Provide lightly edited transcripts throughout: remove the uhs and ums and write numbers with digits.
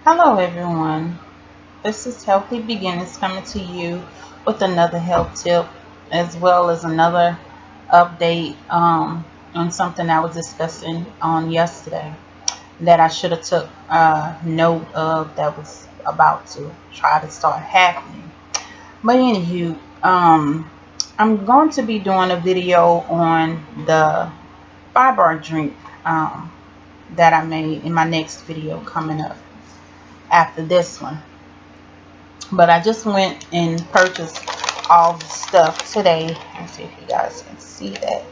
Hello everyone, this is Healthy Beginners coming to you with another health tip as well as another update on something I was discussing on yesterday that I should have took note of that was about to try to start happening. But anywho, I'm going to be doing a video on the fiber drink that I made in my next video coming up after this one. But I just went and purchased all the stuff today. Let's see if you guys can see that.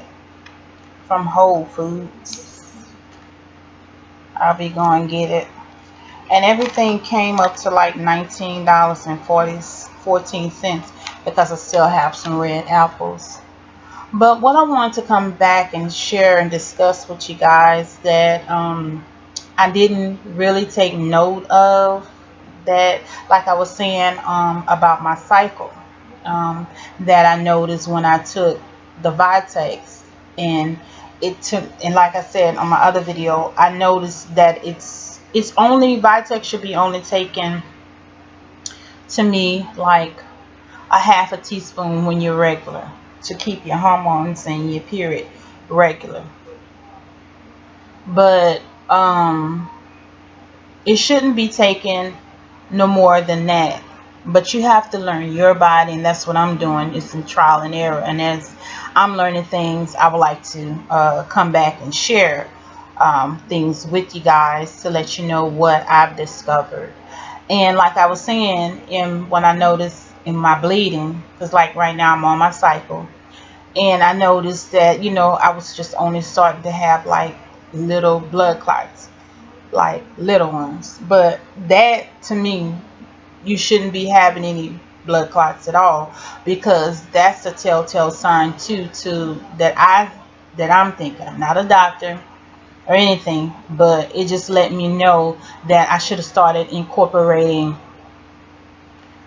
From Whole Foods. I'll be going to get it. And everything came up to like $19.14 because I still have some red apples. But what I wanted to come back and share and discuss with you guys that I didn't really take note of, that like I was saying about my cycle, that I noticed when I took the Vitex, and it took, and like I said on my other video, I noticed that it's only, Vitex should be only taken to me like a half a teaspoon when you're regular, to keep your hormones and your period regular. But it shouldn't be taken no more than that. But you have to learn your body, and that's what I'm doing. It's some trial and error, and as I'm learning things, I would like to come back and share things with you guys to let you know what I've discovered. And like I was saying, when I noticed in my bleeding, because like right now I'm on my cycle, and I noticed that, you know, I was just only starting to have like little blood clots, like little ones. But that, to me, you shouldn't be having any blood clots at all, because that's a telltale sign too, that I'm thinking. I'm not a doctor or anything, but it just let me know that I should have started incorporating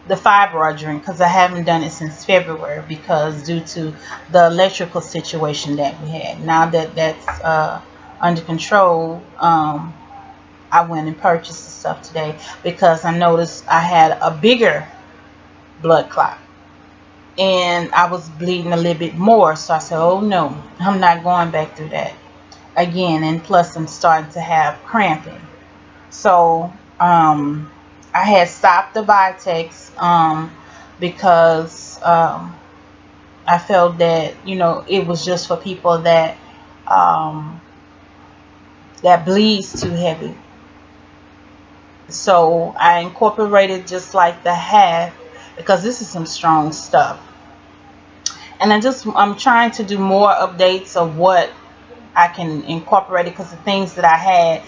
the fibroid drink, because I haven't done it since February, because due to the electrical situation that we had. Now that that's under control, I went and purchased the stuff today because I noticed I had a bigger blood clot and I was bleeding a little bit more. So I said, oh no, I'm not going back through that again. And plus I'm starting to have cramping. So I had stopped the Vitex because I felt that, you know, it was just for people that that bleeds too heavy. So I incorporated just like the half, because this is some strong stuff. And I'm trying to do more updates of what I can incorporate, because the things that I had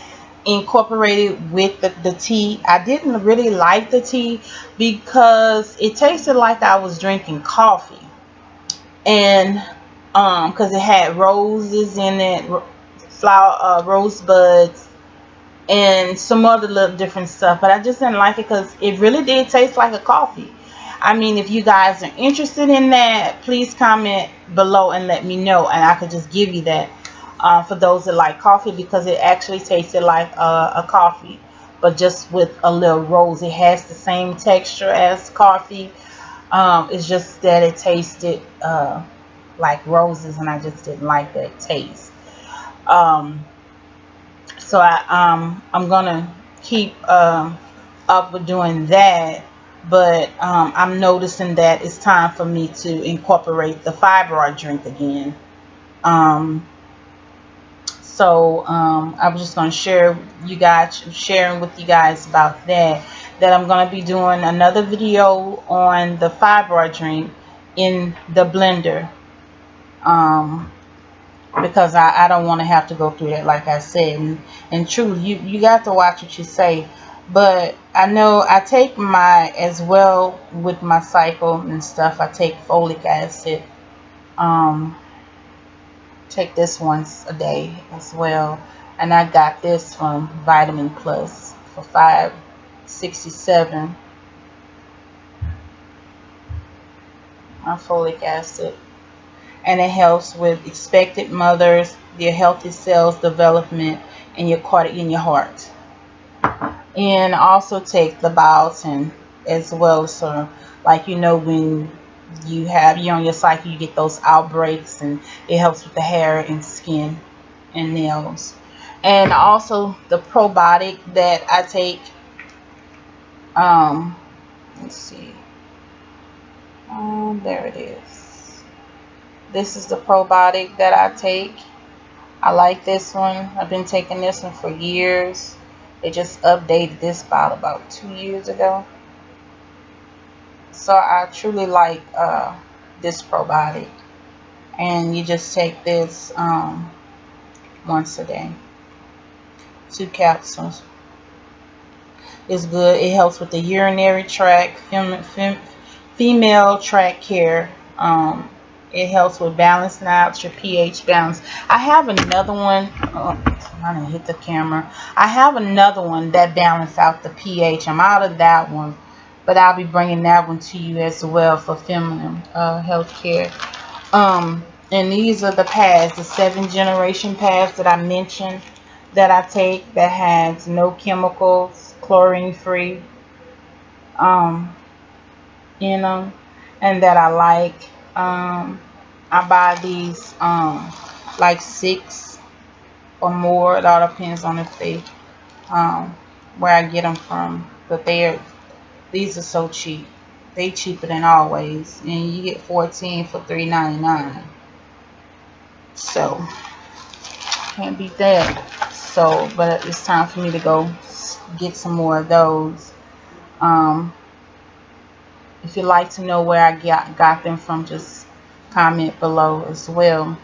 incorporated with the tea, I didn't really like the tea because it tasted like I was drinking coffee. And because it had roses in it, flower, rosebuds, and some other little different stuff, but I just didn't like it because it really did taste like a coffee. I mean, if you guys are interested in that, please comment below and let me know, and I could just give you that for those that like coffee, because it actually tasted like a coffee, but just with a little rose. It has the same texture as coffee. It's just that it tasted like roses, and I just didn't like that taste. So I'm gonna keep up with doing that, but I'm noticing that it's time for me to incorporate the fibroid drink again. So I was just gonna sharing with you guys about that I'm gonna be doing another video on the fibroid drink in the blender. Because I don't want to have to go through that, like I said. And truly, you got to watch what you say. But I know I take as well with my cycle and stuff, I take folic acid. Take this once a day as well. And I got this from Vitamin Plus for $5.67. My folic acid. And it helps with expected mothers, their healthy cells development, and your heart. And also take the biotin as well. So like, you know, when you're on your cycle, you get those outbreaks, and it helps with the hair and skin and nails. And also the probiotic that I take, um let's see, there it is. This is the probiotic that I take. I like this one. I've been taking this one for years. They just updated this bottle about 2 years ago. So I truly like this probiotic. And you just take this once a day. 2 capsules. It's good. It helps with the urinary tract, female tract care. It helps with balance knobs, your pH balance. I have another one. Oh, I didn't hit the camera. I have another one that balances out the pH. I'm out of that one, but I'll be bringing that one to you as well for feminine health care. And these are the pads, the 7th-generation pads that I mentioned that I take, that has no chemicals, chlorine free, you know, and that I like. I buy these like 6 or more. It all depends on if they where I get them from, but these are so cheap. They cheaper than always, and you get 14 for $3.99. So can't beat that. So, but it's time for me to go get some more of those. If you'd like to know where I got them from, just comment below as well.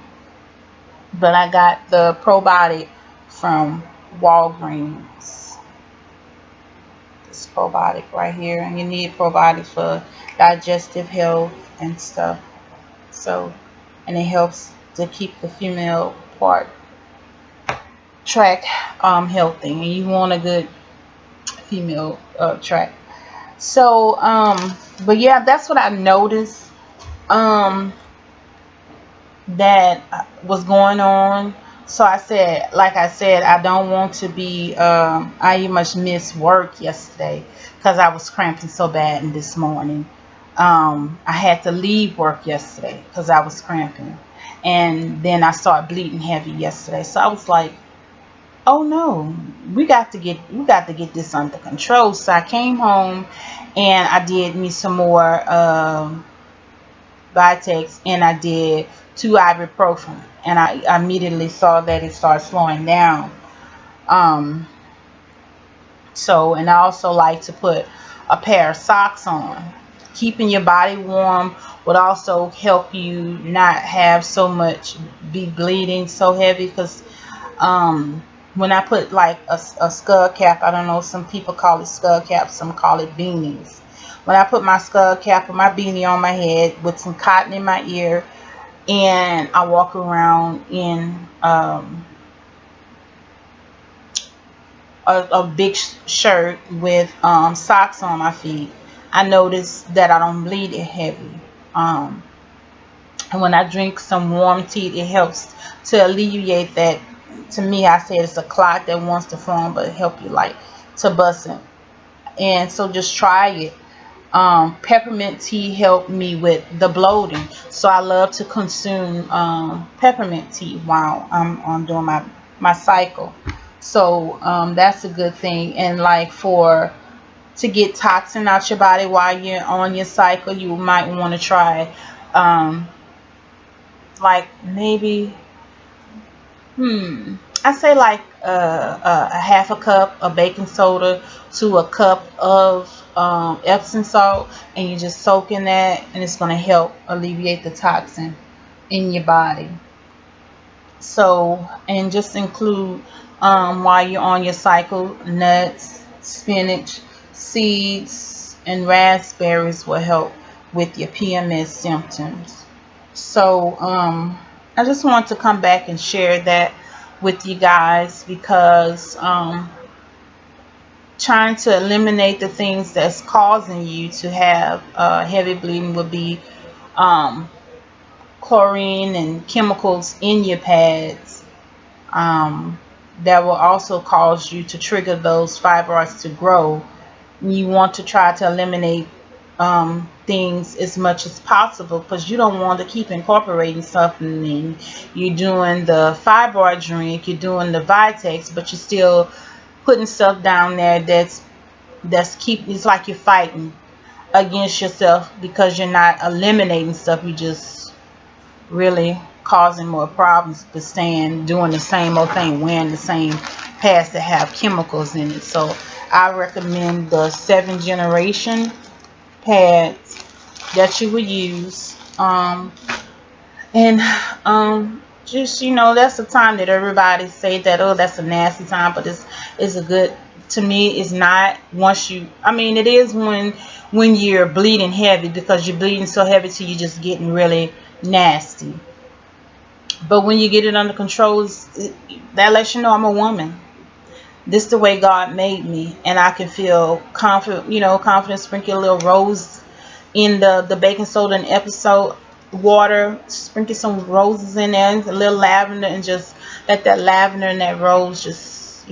But I got the probiotic from Walgreens. This probiotic right here, and you need probiotics for digestive health and stuff. So, and it helps to keep the female part tract healthy, and you want a good female tract. So but yeah, that's what I noticed that was going on. So I said, like I said, I don't want to be I even much missed work yesterday because I was cramping so bad. And this morning I had to leave work yesterday because I was cramping, and then I started bleeding heavy yesterday. So I was like, oh no, we got to get this under control. So I came home and I did me some more Vitex, and I did 2 ibuprofen, and I immediately saw that it started slowing down. So, and I also like to put a pair of socks on. Keeping your body warm would also help you not have so much, be bleeding so heavy, because when I put like a skull cap, I don't know, some people call it skull caps, some call it beanies. When I put my skull cap or my beanie on my head with some cotton in my ear, and I walk around in a big shirt with socks on my feet, I notice that I don't bleed it heavy. And when I drink some warm tea, it helps to alleviate that. To me, I say it's a clot that wants to form, but help you like to bust it. And so just try it. Peppermint tea helped me with the bloating, so I love to consume peppermint tea while I'm doing my cycle. So that's a good thing. And like to get toxin out your body while you're on your cycle, you might want to try like maybe I say like a half a cup of baking soda to a cup of Epsom salt, and you just soak in that, and it's going to help alleviate the toxin in your body. So, and just include while you're on your cycle, nuts, spinach, seeds, and raspberries will help with your PMS symptoms. So I just want to come back and share that with you guys, because trying to eliminate the things that's causing you to have heavy bleeding would be chlorine and chemicals in your pads, that will also cause you to trigger those fibroids to grow. You want to try to eliminate things as much as possible, because you don't want to keep incorporating something. You're doing the fibroid drink, you're doing the Vitex, but you're still putting stuff down there it's like you're fighting against yourself, because you're not eliminating stuff. You just really causing more problems by doing the same old thing, wearing the same pads that have chemicals in it. So I recommend the 7th generation pads that you would use. And just, that's the time that everybody say that, oh, that's a nasty time, but it's a good, to me, it's not. Once you, it is when you're bleeding heavy, because you're bleeding so heavy till you're just getting really nasty. But when you get it under control, that lets you know I'm a woman. This is the way God made me, and I can feel confident, confident. Sprinkle a little rose in the baking soda and episode water, sprinkle some roses in there, a little lavender, and just let that lavender and that rose just,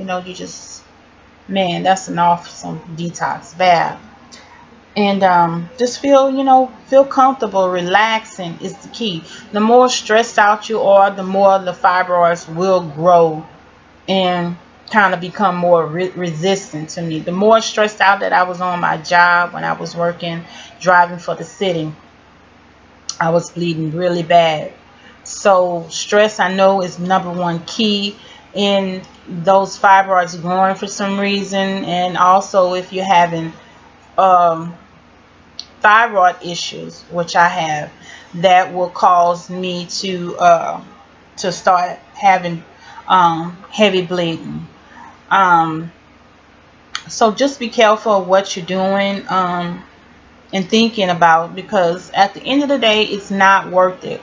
man, that's an awesome detox bath. And just feel comfortable. Relaxing is the key. The more stressed out you are, the more the fibroids will grow and kind of become more resistant to me. The more stressed out that I was on my job, when I was working, driving for the city, I was bleeding really bad. So stress, I know, is #1 key in those fibroids growing for some reason. And also, if you're having thyroid issues, which I have, that will cause me to start having heavy bleeding. So just be careful of what you're doing and thinking about, because at the end of the day, it's not worth it.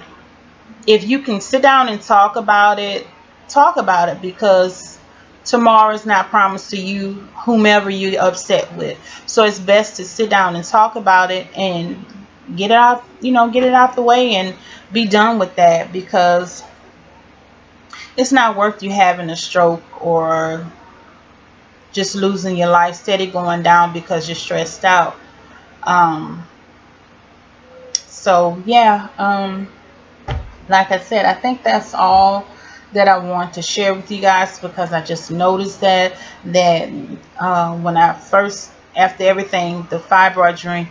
If you can sit down and talk about it, because tomorrow is not promised to you, whomever you're upset with. So it's best to sit down and talk about it and get it out, get it out the way and be done with that, because it's not worth you having a stroke or just losing your life steady going down because you're stressed out. So yeah, like I said, I think that's all that I want to share with you guys, because I just noticed that when I first, after everything, the fibroid drink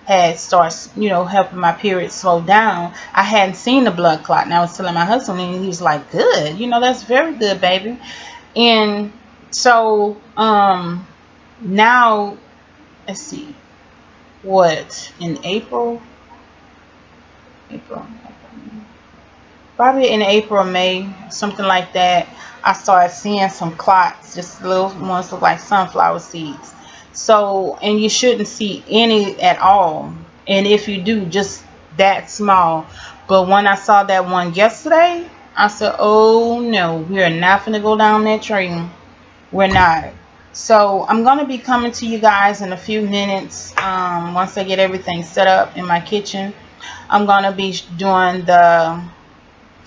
had starts, helping my period slow down. I hadn't seen the blood clot, and I was telling my husband, and he was like, "Good, that's very good, baby." And so now, let's see, what, in April, probably in April or May, something like that, I started seeing some clots, just little ones look like sunflower seeds. So, and you shouldn't see any at all, and if you do, just that small. But when I saw that one yesterday, I said, oh no, we are not going to go down that train. We're not. So I'm going to be coming to you guys in a few minutes. Once I get everything set up in my kitchen, I'm going to be doing the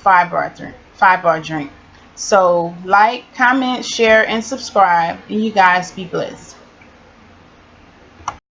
fibroid drink. So like, comment, share, and subscribe, and you guys be blessed.